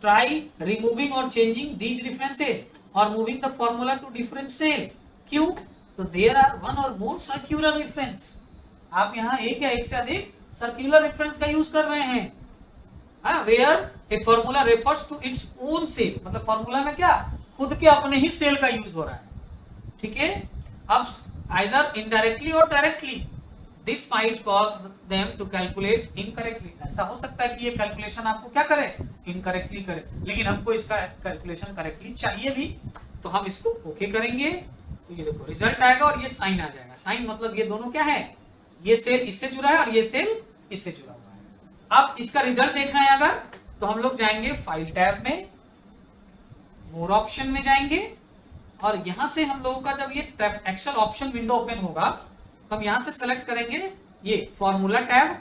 ट्राई रिमूविंग और चेंजिंग दीज रेफरेंसेज और moving the formula to different cell. क्यों, तो देयर आर वन और मोर सर्कुलर रेफरेंस। आप यहाँ एक या एक से अधिक सर्कुलर रेफरेंस का यूज कर रहे हैं, where a formula refers to its own cell, मतलब फॉर्मूला में क्या खुद के अपने ही सेल का यूज हो रहा है। ठीक है, अब आइदर इनडायरेक्टली और directly this might cause them to calculate incorrectly. ऐसा हो सकता है कि ये कैलकुलेशन आपको क्या करे, इनकरेक्टली करे, लेकिन हमको इसका कैलकुलेशन करेक्टली चाहिए भी, तो हम इसको ओके करेंगे। तो ये देखो रिजल्ट आएगा और ये साइन आ जाएगा। साइन मतलब ये दोनों क्या है, ये सेल इससे जुड़ा है और ये सेल इससे जुड़ा हुआ है। अब इसका रिजल्ट देखना है अगर, तो हम लोग जाएंगे फाइल टैब में, मोर ऑप्शन में जाएंगे, और यहां से हम लोगों का जब ये एक्सेल ऑप्शन विंडो ओपन होगा तो हम यहां से सेलेक्ट करेंगे ये फॉर्मूला टैब।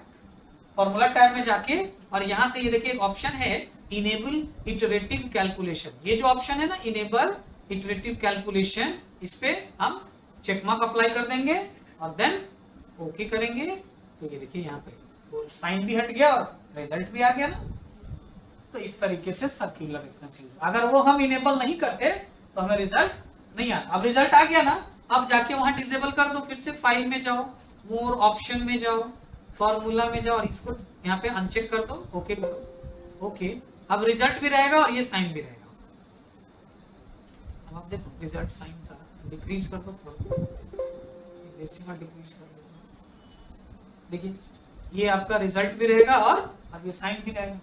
फॉर्मूला टैब में जाके और यहां से ये देखिए एक ऑप्शन है इनेबल इटरेटिव कैलकुलेशन। ये जो ऑप्शन है ना इनेबल इटरेटिव कैलकुलेशन, इस पे हम चेक मार्क अप्लाई कर देंगे और देन ओके करेंगे। तो ये देखिए यहाँ पे वो साइन भी हट गया और रिजल्ट भी आ गया ना। तो इस तरीके से सर्कुलर रेफरेंस यूज, अगर वो हम इनेबल नहीं करते तो हमें रिजल्ट नहीं आता। अब रिजल्ट आ गया ना, अब जाके वहां डिसेबल कर दो, फिर से फाइल में जाओ, मोर ऑप्शन में जाओ, फॉर्मूला में जाओ और इसको यहाँ पे अनचेक कर दो, ओके करो, ओके। अब रिजल्ट भी रहेगा और ये साइन भी रहेगा। अब आप देखो रिजल्ट साइन सारा डिक्रीज कर दो, डेसिमल डिक्रीज कर दो, देखिए ये आपका रिजल्ट भी रहेगा और अब ये साइन भी रहेगा।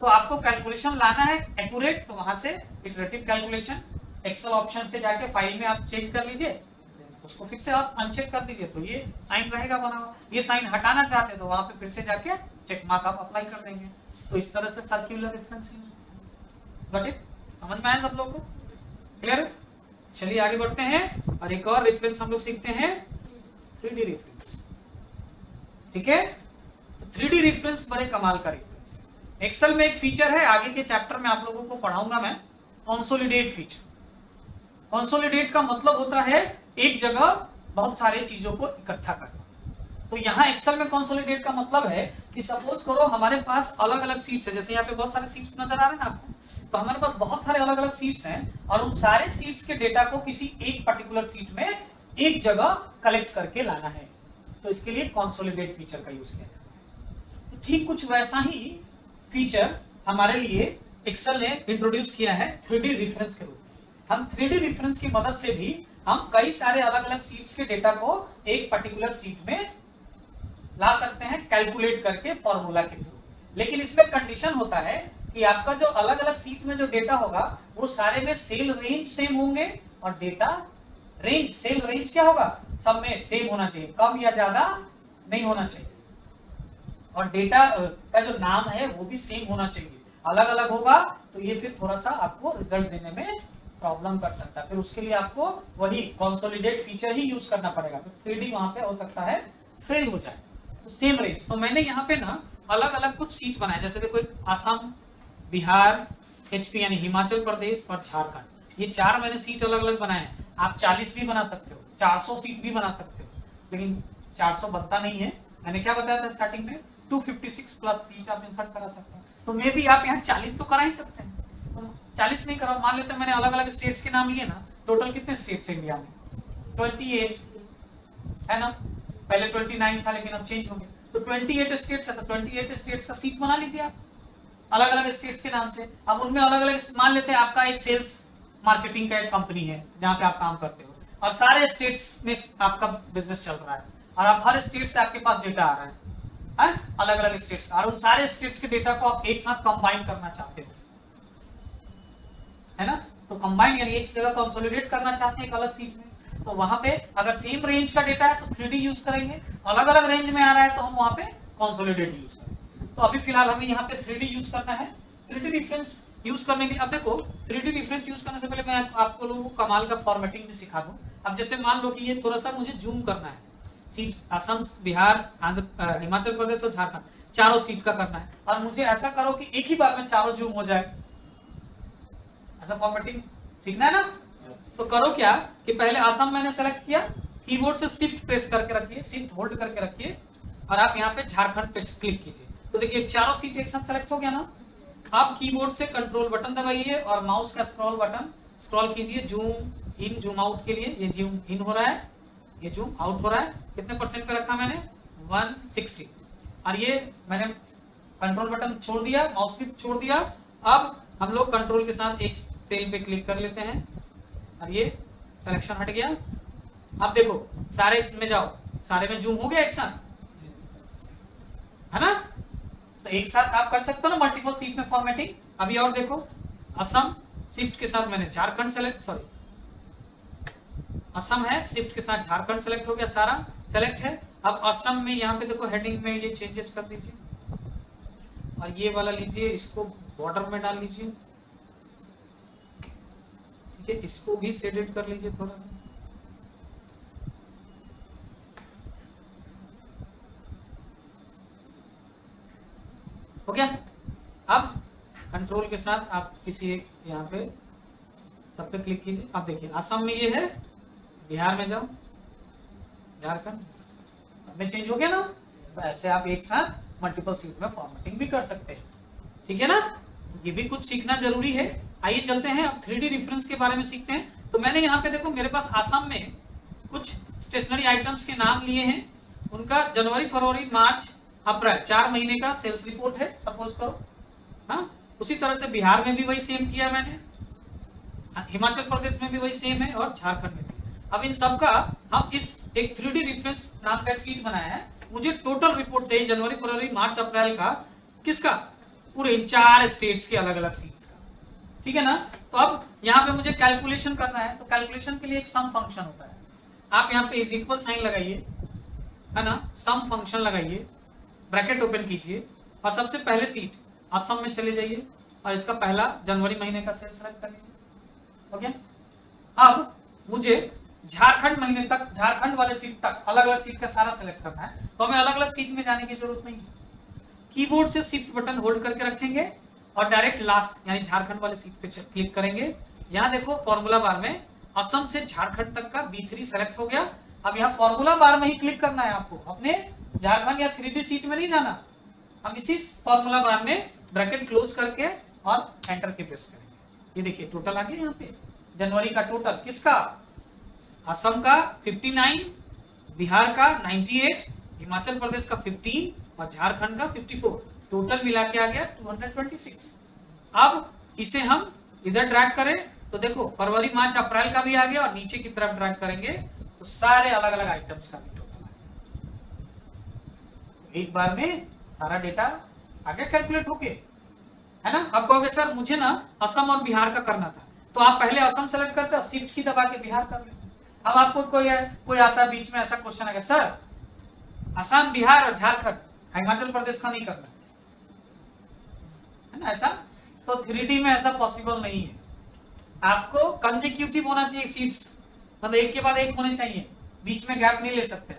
तो आपको कैलकुलेशन लाना है एक्यूरेट, तो वहां से इटरेटिव कैलकुलेशन एक्सेल ऑप्शन से जाके फाइल में आप चेंज कर लीजिए, उसको फिर से आप अनचेक कर दीजिए, तो ये साइन रहेगा बना हुआ। ये साइन हटाना चाहते हैं तो वहां पे फिर से जाके चेक मार्क आप अप्लाई कर देंगे। तो इस तरह से सर्कुलर रेफरेंसिंग, गॉट इट? समझ में आया सब लोग को? क्लियर? चलिए आगे बढ़ते हैं और एक और रेफरेंस हम लोग सीखते हैं, 3D रेफरेंस। ठीक है, तो 3D रेफरेंस बड़े कमाल का रेफरेंस है। एक्सेल में एक फीचर है, आगे के चैप्टर में आप लोगों को पढ़ाऊंगा मैं, कंसोलिडेट फीचर। कंसोलिडेट का मतलब होता है एक जगह बहुत सारे चीजों को इकट्ठा करना। तो यहाँ एक्सेल में कंसोलिडेट का मतलब है कि सपोज करो हमारे पास अलग अलग सीट्स है, जैसे यहाँ पे बहुत सारे सीट्स नजर आ रहे हैं ना आपको, तो हमारे पास बहुत सारे अलग अलग सीट्स हैं और उन सारे सीट्स के डेटा को किसी एक पर्टिकुलर सीट में एक जगह कलेक्ट करके लाना है, तो इसके लिए कंसोलिडेट फीचर का यूज किया है। तो ठीक कुछ वैसा ही फीचर हमारे लिए एक्सेल ने इंट्रोड्यूस किया है 3D रेफरेंस के रूप में। हम 3D रेफरेंस की मदद से भी हम कई सारे अलग अलग सीट्स के डेटा को एक पर्टिकुलर सीट में ला सकते हैं कैलकुलेट करके फॉर्मूला के थ्रू। लेकिन इसमें कंडीशन होता है कि आपका जो अलग अलग सीट में जो डेटा होगा वो सारे में सेल रेंज सेम होंगे और डेटा रेंज, सेल रेंज क्या होगा, सब में सेम होना चाहिए, कम या ज्यादा नहीं होना चाहिए, और डेटा का जो नाम है वो भी सेम होना चाहिए। अलग अलग होगा तो ये फिर थोड़ा सा आपको रिजल्ट देने में प्रॉब्लम कर सकता है, फिर उसके लिए आपको वही कंसोलिडेट फीचर ही यूज करना पड़ेगा, तो 3D वहां पे हो सकता है फेल हो जाए। तो सेम रेंज, तो मैंने यहाँ पे ना अलग अलग कुछ सीट बनाए, जैसे देखो असम, बिहार, HP यानी हिमाचल प्रदेश और झारखंड, ये 4 मैंने सीट अलग अलग बनाए हैं। आप 40 भी बना सकते हो, 400 सीट भी बना सकते हो, लेकिन 400 बनता नहीं है। मैंने क्या बताया था स्टार्टिंग में, 256 प्लस सीट आप इंसर्ट करा सकते हैं, तो मे भी आप यहाँ 40 तो करा ही सकते हैं। तो 40 नहीं करा, मान लेते हैं मैंने अलग अलग स्टेट्स के नाम लिए ना, टोटल कितने स्टेट्स है इंडिया में, 28 है ना, पहले 29 था लेकिन अब चेंज हो गया, तो 28 स्टेट्स है, तो 28 स्टेट्स का सीट बना लीजिए आप अलग अलग स्टेट्स के नाम से। अब उनमें अलग अलग, मान लेते हैं आपका एक सेल्स मार्केटिंग का एक कंपनी है जहां पे आप काम करते हो और सारे स्टेट्स में आपका बिजनेस चल रहा है और आप हर स्टेट से आपके पास डेटा आ रहा है अलग अलग स्टेट्स, और उन सारे स्टेट्स के डेटा को आप एक साथ कंबाइन करना चाहते हो, है ना, तो कंबाइन यानी एक जगह कंसोलिडेट करना चाहते हैं एक अलग सीट में, तो वहां पे अगर सेम रेंज का डेटा है तो 3D यूज करेंगे, अलग अलग रेंज में आ रहा है तो हम वहां पे कंसोलिडेट यूज करेंगे। तो अभी फिलहाल हमें यहाँ पे 3D यूज करना है। 3D रेफरेंस यूज करने के, अब देखो 3D रेफरेंस यूज करने से पहले मैं आपको लोगों को कमाल का फॉर्मेटिंग भी सिखा दूं। अब जैसे मान लो कि ये थोड़ा सा मुझे जूम करना है, सीट असम, बिहार, आंध्र, हिमाचल प्रदेश और झारखंड, चारों सीट का करना है, और मुझे ऐसा करो कि एक ही बार में चारों जूम हो जाए, ऐसा फॉर्मेटिंग सीखना है ना। तो करो क्या कि पहले असम मैंने सेलेक्ट किया, कीबोर्ड से शिफ्ट प्रेस करके रखिए, शिफ्ट होल्ड करके रखिए, और आप यहाँ पे झारखंड पे क्लिक कीजिए, तो देखिए चारों सीट एक साथ सेलेक्ट हो गया ना। आप कीबोर्ड से कंट्रोल बटन दबाइए और माउस का स्क्रॉल बटन स्क्रॉल कीजिए, जूम इन जूम आउट के लिए, ये जूम इन हो रहा है, ये जूम आउट हो रहा है, कितने परसेंट पे रखा मैंने, 160, और ये मैंने कंट्रोल बटन छोड़ दिया, माउस भी छोड़ दिया। अब हम लोग कंट्रोल के साथ एक सेल पे क्लिक कर लेते हैं और ये सिलेक्शन हट गया। अब देखो सारे इसमें जाओ, सारे में जूम हो गया एक साथ, है ना, तो एक साथ आप कर सकते हो ना मल्टीपल सीट में फॉर्मेटिंग। अभी और देखो, असम शिफ्ट के साथ मैंने झारखंड सेलेक्ट, सॉरी असम है, शिफ्ट के साथ झारखंड सेलेक्ट हो गया, सारा सेलेक्ट है। अब असम में यहाँ पे देखो हेडिंग में ये चेंजेस कर दीजिए और ये वाला लीजिए, इसको बॉर्डर में डाल लीजिए, ठीक है, इसको भी शेडेड कर लीजिए थोड़ा, हो गया। अब कंट्रोल के साथ आप किसी एक यहाँ पे सब पे क्लिक कीजिए, अब देखिए असम में ये है, बिहार में जाओ, झारखंड में चेंज हो गया ना। तो ऐसे आप एक साथ मल्टीपल सीट में फॉर्मेटिंग भी कर सकते हैं, ठीक है ना, ये भी कुछ सीखना जरूरी है। आइए चलते हैं अब 3D रेफरेंस के बारे में सीखते हैं। तो मैंने यहाँ पे देखो मेरे पास असम में कुछ स्टेशनरी आइटम्स के नाम लिए हैं, उनका जनवरी, फरवरी, मार्च, अप्रैल 4 महीने का सेल्स रिपोर्ट है, सपोज करो, हाँ उसी तरह से बिहार में भी वही सेम किया मैंने, हिमाचल प्रदेश में भी वही सेम है और झारखंड में भी। अब इन सब का हम इस एक 3D रेफरेंस नाम का एक सीट बनाया है। मुझे टोटल रिपोर्ट चाहिए जनवरी फरवरी मार्च अप्रैल का, किसका, पूरे इन 4 स्टेट्स के अलग अलग सीट्स का, ठीक है ना। तो अब यहाँ पे मुझे कैलकुलेशन करना है, तो कैलकुलेशन के लिए एक सम फंक्शन होता है। आप यहाँ पे इज इक्वल साइन लगाइए, है ना, सम फंक्शन लगाइए, ब्रैकेट ओपन कीजिए और सबसे पहले सीट असम में चले जाइए और इसका पहला जनवरी महीने का सेल सेलेक्ट करिए। ओके, अब मुझे झारखंड महीने तक, झारखंड वाले सीट तक अलग अलग सीट का सारा सेलेक्ट करना है, तो हमें अलग अलग सीट में जाने की जरूरत नहीं है। कीबोर्ड से शिफ्ट बटन होल्ड करके रखेंगे और डायरेक्ट लास्ट यानी झारखंड वाले सीट पे क्लिक करेंगे। यहाँ देखो फॉर्मूला बार में असम से झारखंड तक का B3 सेलेक्ट हो गया। अब यहाँ फॉर्मूला बार में ही क्लिक करना है आपको, अपने झारखंड या 3D सीट में नहीं जाना। हम इसी फॉर्मूला बार में ब्रैकेट क्लोज करके और एंटर के प्रेस करेंगे। ये देखिए टोटल आ गया यहाँ पे, जनवरी का टोटल किसका, असम का 59, बिहार का 98, हिमाचल प्रदेश का 15 और झारखंड का 54, टोटल मिला के आ गया 226। अब इसे हम इधर ड्रैग करें तो देखो फरवरी मार्च अप्रैल का भी आ गया और नीचे की तरफ ड्रैग करेंगे तो सारे अलग अलग आइटम्स का भी टोटल आ गया। एक बार में सारा डेटा आगे कैलकुलेट होके, है ना। आप कहोगे सर मुझे ना असम और बिहार का करना था, तो आप पहले असम सेलेक्ट करते हो, शिफ्ट की दबा के बिहार कर लेते। अब आपको कोई आता है बीच में ऐसा क्वेश्चन आएगा, सर असम बिहार और झारखंड, हिमाचल प्रदेश का नहीं करना है ना, ऐसा तो 3D में ऐसा पॉसिबल नहीं है। आपको कंसेक्यूटिव होना चाहिए सीट्स, मतलब एक के बाद एक होने चाहिए, बीच में गैप नहीं ले सकते।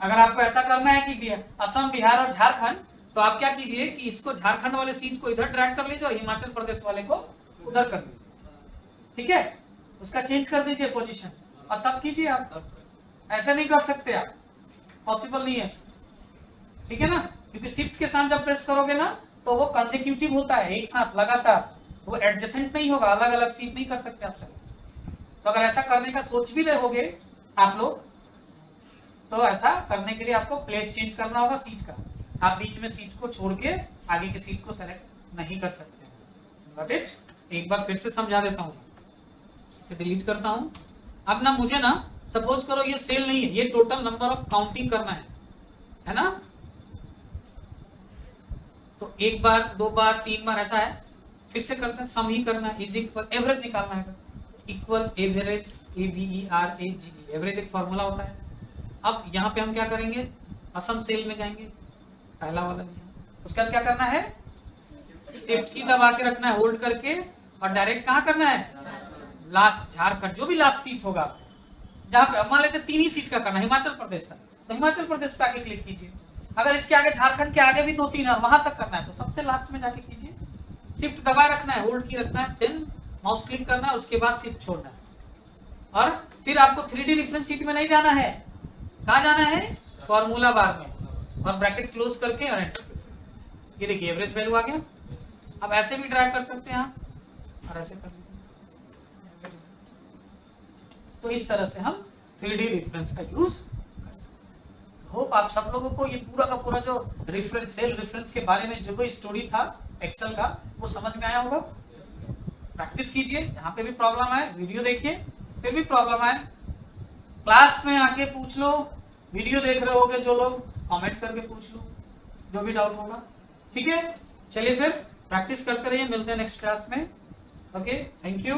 अगर आपको ऐसा करना है कि असम बिहार और झारखंड, तो आप क्या कीजिए कि इसको झारखंड वाले सीट को इधर ड्रैग कर लीजिए और हिमाचल प्रदेश वाले को उधर कर लीजिए, ठीक है, उसका चेंज कर दीजिए पोजीशन और तब कीजिए। आप ऐसा नहीं कर सकते, आप पॉसिबल नहीं है, ठीक है ना, क्योंकि शिफ्ट के साथ जब प्रेस करोगे ना तो वो कंसेक्यूटिव होता है, एक साथ लगातार, वो एडजेसेंट नहीं होगा, अलग अलग सीट नहीं कर सकते आप सब। तो अगर ऐसा करने का सोच भी रहे होगे आप लोग, तो ऐसा करने के लिए आपको प्लेस चेंज करना होगा सीट का। आप बीच में सीट को छोड़ के आगे की सीट को सेलेक्ट नहीं कर सकते। Got it? एक बार फिर से समझा देता हूँ, इसे डिलीट करता हूँ। अब ना मुझे ना सपोज करो ये सेल नहीं है, ये टोटल नंबर ऑफ काउंटिंग करना है ना, तो एक बार दो बार तीन बार ऐसा है, फिर से करते हैं, सम ही करना है, इज इक्वल एवरेज निकालना है, इक्वल एवरेज, AVERAGE, एवरेज एक फॉर्मूला होता है। अब यहाँ पे हम क्या करेंगे, असम सेल में जाएंगे, पहला वाला लिया, उसके बाद क्या करना है, शिफ्ट की दबा के रखना है होल्ड करके और डायरेक्ट कहाँ करना है, लास्ट झारखंड, जो भी लास्ट सीट होगा जहाँ पे मान लेते 3 ही सीट का करना है, हिमाचल प्रदेश का, तो हिमाचल प्रदेश पे आके क्लिक कीजिए। अगर इसके आगे झारखंड के आगे भी 2-3 है वहां तक करना है तो सबसे लास्ट में जाके कीजिए, शिफ्ट दबा रखना है, होल्ड की रखना है, देन माउस क्लिक करना है, उसके बाद शिफ्ट छोड़ना है। और फिर आपको 3D रेफरेंस शीट में नहीं जाना है, कहाँ जाना है, फॉर्मूला बार में, और ब्रैकेट क्लोज करके और एंटर प्रेस। ये देखिए एवरेज वैल्यू आ गया। अब ऐसे भी ड्रैग कर सकते हैं आप और ऐसे कर दीजिए। तो इस तरह से हम 3D रेफरेंस का यूज कर सकते हैं। होप आप सब लोगों को ये पूरा का पूरा जो रेफरेंस, सेल रेफरेंस के बारे में जो कोई स्टोरी था एक्सेल का, वो समझ में आया होगा। प्रैक्टिस कीजिए, जहां पे भी प्रॉब्लम आए वीडियो देखिए, फिर भी प्रॉब्लम आए क्लास में आके पूछ लो, वीडियो देख रहे होगे जो लोग, कमेंट करके पूछ लो जो भी डाउट होगा, ठीक है। चलिए फिर प्रैक्टिस करते रहिए, मिलते हैं नेक्स्ट क्लास में। Okay, thank you.